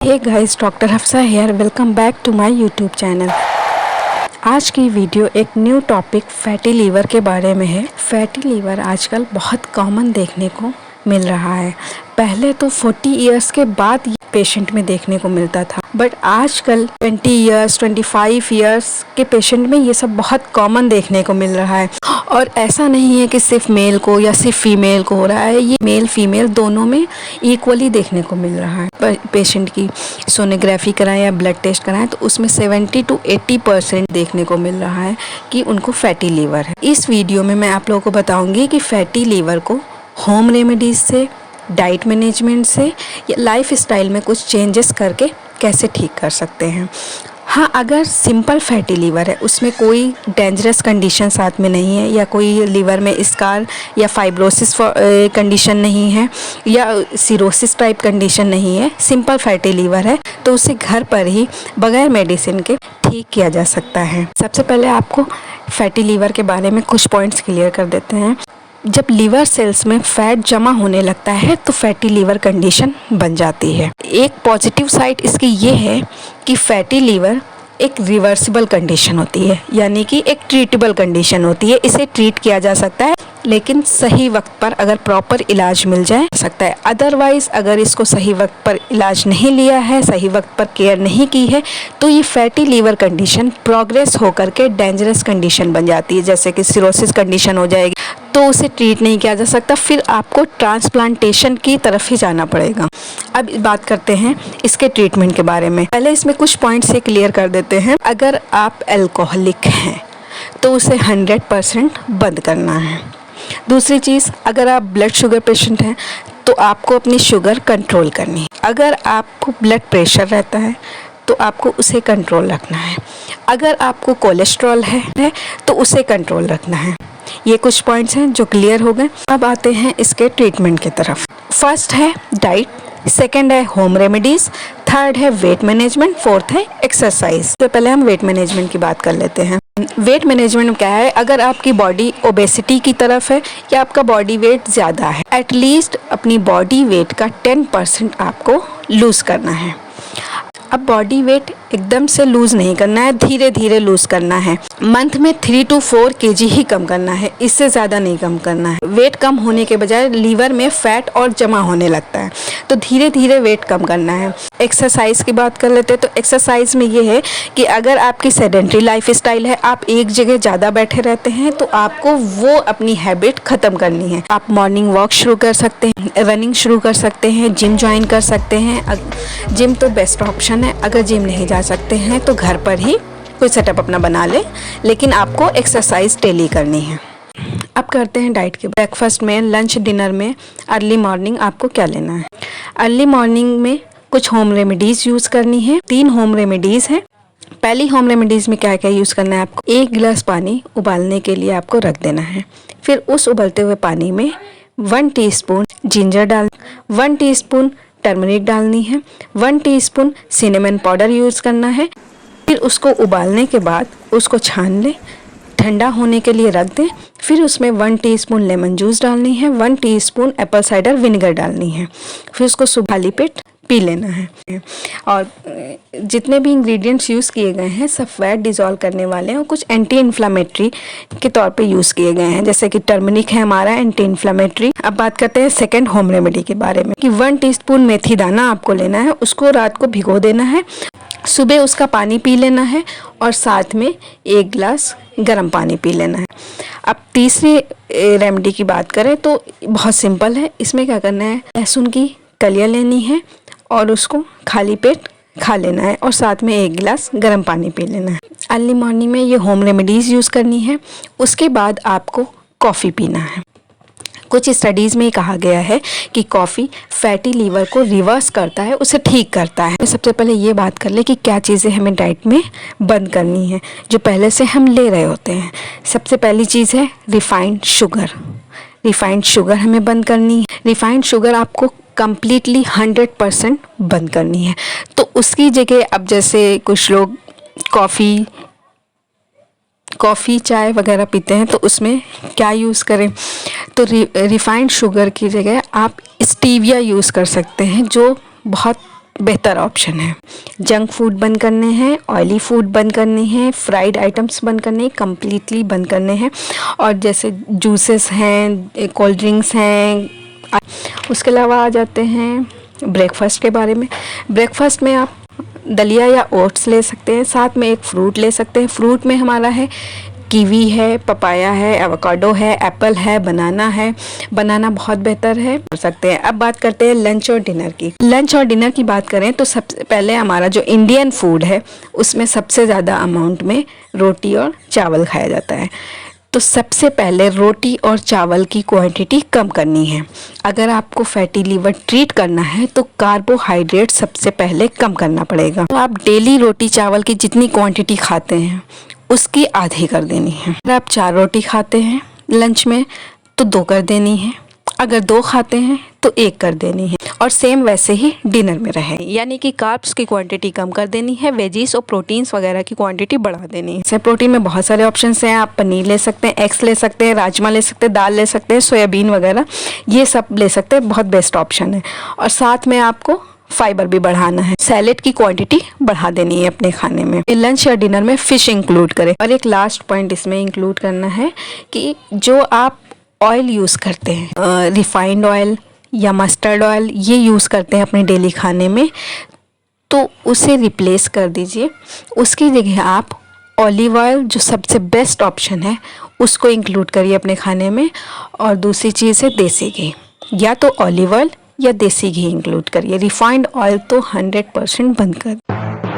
Hey guys, doctor Hafsa here. Welcome back to my YouTube channel. आज की video एक new topic fatty liver के बारे में है। फैटी लीवर आजकल बहुत कॉमन देखने को मिल रहा है। पहले तो 40 इयर्स के बाद ये पेशेंट में देखने को मिलता था, बट आजकल 20 इयर्स 25 इयर्स के पेशेंट में ये सब बहुत कॉमन देखने को मिल रहा है। और ऐसा नहीं है कि सिर्फ मेल को या सिर्फ फीमेल को हो रहा है, ये मेल फीमेल दोनों में इक्वली देखने को मिल रहा है। पेशेंट की सोनोग्राफी कराएं या ब्लड टेस्ट कराएं तो उसमें 70 to 80% देखने को मिल रहा है कि उनको फैटी लीवर है। इस वीडियो में मैं आप लोगों को बताऊंगी कि फैटी लीवर को होम रेमेडीज से, डाइट मैनेजमेंट से या लाइफ स्टाइल में कुछ चेंजेस करके कैसे ठीक कर सकते हैं। हाँ, अगर सिंपल फैटी लीवर है, उसमें कोई डेंजरस कंडीशन साथ में नहीं है, या कोई लीवर में स्कार या फाइब्रोसिस कंडीशन नहीं है, या सिरोसिस टाइप कंडीशन नहीं है, सिंपल फैटी लीवर है, तो उसे घर पर ही बगैर मेडिसिन के ठीक किया जा सकता है। सबसे पहले आपको फैटी लीवर के बारे में कुछ पॉइंट्स क्लियर कर देते हैं। जब लीवर सेल्स में फैट जमा होने लगता है तो फैटी लीवर कंडीशन बन जाती है। एक पॉजिटिव साइड इसकी ये है कि फैटी लीवर एक रिवर्सिबल कंडीशन होती है, यानी कि एक ट्रीटेबल कंडीशन होती है। इसे ट्रीट किया जा सकता है, लेकिन सही वक्त पर अगर प्रॉपर इलाज मिल जाए सकता है। अदरवाइज अगर इसको सही वक्त पर इलाज नहीं लिया है, सही वक्त पर केयर नहीं की है, तो ये फैटी लीवर कंडीशन प्रोग्रेस होकर के डेंजरस कंडीशन बन जाती है, जैसे कि सिरोसिस कंडीशन हो जाएगी, तो उसे ट्रीट नहीं किया जा सकता, फिर आपको ट्रांसप्लांटेशन की तरफ ही जाना पड़ेगा। अब बात करते हैं इसके ट्रीटमेंट के बारे में। पहले इसमें कुछ पॉइंट से क्लियर कर देते हैं। अगर आप अल्कोहलिक हैं तो उसे 100% बंद करना है। दूसरी चीज़, अगर आप ब्लड शुगर पेशेंट हैं तो आपको अपनी शुगर कंट्रोल करनी है। अगर आपको ब्लड प्रेशर रहता है तो आपको उसे कंट्रोल रखना है। अगर आपको कोलेस्ट्रॉल है तो उसे कंट्रोल रखना है। ये कुछ पॉइंट्स हैं जो क्लियर हो गए। अब आते हैं इसके ट्रीटमेंट की तरफ। फर्स्ट है डाइट, सेकंड है होम रेमेडीज, थर्ड है वेट मैनेजमेंट, फोर्थ है एक्सरसाइज। तो पहले हम वेट मैनेजमेंट की बात कर लेते हैं। वेट मैनेजमेंट क्या है? अगर आपकी बॉडी ओबेसिटी की तरफ है या आपका बॉडी वेट ज़्यादा है, एटलीस्ट अपनी बॉडी वेट का 10% आपको लूज़ करना है। अब बॉडी वेट एकदम से लूज़ नहीं करना है, धीरे धीरे लूज़ करना है। मंथ में 3 to 4 kg ही कम करना है, इससे ज़्यादा नहीं कम करना है। वेट कम होने के बजाय लीवर में फैट और जमा होने लगता है, तो धीरे धीरे वेट कम करना है। एक्सरसाइज की बात कर लेते हैं तो एक्सरसाइज में ये है कि अगर आपकी सेडेंट्री लाइफ स्टाइल है, आप एक जगह ज़्यादा बैठे रहते हैं, तो आपको वो अपनी हैबिट ख़त्म करनी है। आप मॉर्निंग वॉक शुरू कर सकते हैं, रनिंग शुरू कर सकते हैं, जिम ज्वाइन कर सकते हैं। जिम तो बेस्ट ऑप्शन है। अगर जिम नहीं जा सकते हैं तो घर पर ही कोई सेटअप अपना बना ले, लेकिन आपको एक्सरसाइज डेली करनी है। अब करते हैं डाइट के। ब्रेकफास्ट में, लंच, डिनर में, अर्ली मॉर्निंग आपको क्या लेना है? अर्ली मॉर्निंग में कुछ होम रेमेडीज़ यूज़ करनी है। 3 होम रेमेडीज़ हैं। पहली होम रेमेडीज़ में क्या क्या यूज़ करना है आपको? 1 गिलास पानी उबालने के लिए आपको रख देना है। फिर उस उबलते हुए पानी में 1 टीस्पून जिंजर डाल, 1 टीस्पून टर्मरिक डालनी है, 1 टीस्पून सिनेमन पाउडर यूज़ करना है। फिर उसको उबालने के बाद उसको छान लें, ठंडा होने के लिए रख दें। फिर उसमें 1 टीस्पून लेमन जूस डालनी है, 1 टीस्पून एप्पल साइडर विनेगर डालनी है। फिर उसको सुबह खाली पेट पी लेना है। और जितने भी इंग्रेडिएंट्स यूज़ किए गए हैं सब फैट डिज़ोल्व करने वाले हैं और कुछ एंटी इन्फ्लामेटरी के तौर पे यूज़ किए गए हैं, जैसे कि टर्मरिक है हमारा एंटी इन्फ्लामेटरी। अब बात करते हैं सेकंड होम रेमेडी के बारे में कि 1 टीस्पून मेथी दाना आपको लेना है, उसको रात को भिगो देना है, सुबह उसका पानी पी लेना है और साथ में 1 गिलास गर्म पानी पी लेना है। अब तीसरी रेमेडी की बात करें तो बहुत सिंपल है। इसमें क्या करना है? लहसुन की कलियाँ लेनी है और उसको खाली पेट खा लेना है और साथ में 1 गिलास गर्म पानी पी लेना है। अर्ली मॉर्निंग में ये होम रेमेडीज़ यूज़ करनी है। उसके बाद आपको कॉफ़ी पीना है। कुछ स्टडीज़ में कहा गया है कि कॉफ़ी फैटी लीवर को रिवर्स करता है, उसे ठीक करता है। सबसे पहले ये बात कर ले कि क्या चीज़ें हमें डाइट में बंद करनी है जो पहले से हम ले रहे होते हैं। सबसे पहली चीज़ है रिफाइंड शुगर। रिफाइंड शुगर हमें बंद करनी है। रिफाइंड शुगर आपको कम्प्लीटली 100% बंद करनी है। तो उसकी जगह अब जैसे कुछ लोग कॉफ़ी चाय वगैरह पीते हैं तो उसमें क्या यूज़ करें? तो रिफाइंड शुगर की जगह आप स्टीविया यूज़ कर सकते हैं, जो बहुत बेहतर ऑप्शन है। जंक फूड बंद करने हैं, ऑयली फूड बंद करने हैं, फ्राइड आइटम्स बंद करने हैं, कम्प्लीटली बंद करने हैं। और जैसे जूसेस हैं, कोल्ड ड्रिंक्स हैं। उसके अलावा आ जाते हैं ब्रेकफास्ट के बारे में। ब्रेकफास्ट में आप दलिया या ओट्स ले सकते हैं, साथ में एक फ्रूट ले सकते हैं। फ्रूट में हमारा है कीवी है, पपाया है, एवोकाडो है, एप्पल है, बनाना है। बनाना बहुत बेहतर है, कर सकते हैं। अब बात करते हैं लंच और डिनर की। लंच और डिनर की बात करें तो सबसे पहले हमारा जो इंडियन फूड है उसमें सबसे ज़्यादा अमाउंट में रोटी और चावल खाया जाता है। तो सबसे पहले रोटी और चावल की क्वांटिटी कम करनी है। अगर आपको फैटी लीवर ट्रीट करना है तो कार्बोहाइड्रेट सबसे पहले कम करना पड़ेगा। तो आप डेली रोटी चावल की जितनी क्वांटिटी खाते हैं उसकी आधी कर देनी है। अगर आप 4 रोटी खाते हैं लंच में तो 2 कर देनी है, अगर 2 खाते हैं तो 1 कर देनी है। और सेम वैसे ही डिनर में रहे, यानी कि कार्ब्स की क्वांटिटी कम कर देनी है, वेजीज और प्रोटीन्स वगैरह की क्वांटिटी बढ़ा देनी है। जैसे प्रोटीन में बहुत सारे ऑप्शंस हैं, आप पनीर ले सकते हैं, एग्स ले सकते हैं, राजमा ले सकते हैं, दाल ले सकते हैं, सोयाबीन वगैरह ये सब ले सकते हैं, बहुत बेस्ट ऑप्शन है। और साथ में आपको फाइबर भी बढ़ाना है, सैलेड की क्वांटिटी बढ़ा देनी है अपने खाने में। लंच या डिनर में फिश इंक्लूड करें। और एक लास्ट पॉइंट इसमें इंक्लूड करना है कि जो आप ऑयल यूज़ करते हैं, रिफाइंड ऑयल या मस्टर्ड ऑयल, ये यूज़ करते हैं अपने डेली खाने में, तो उसे रिप्लेस कर दीजिए। उसकी जगह आप ऑलिव ऑयल, जो सबसे बेस्ट ऑप्शन है, उसको इंक्लूड करिए अपने खाने में। और दूसरी चीज़ है देसी घी, या तो ऑलिव ऑयल या देसी घी इंक्लूड करिए। रिफाइंड ऑयल तो 100% बंद कर।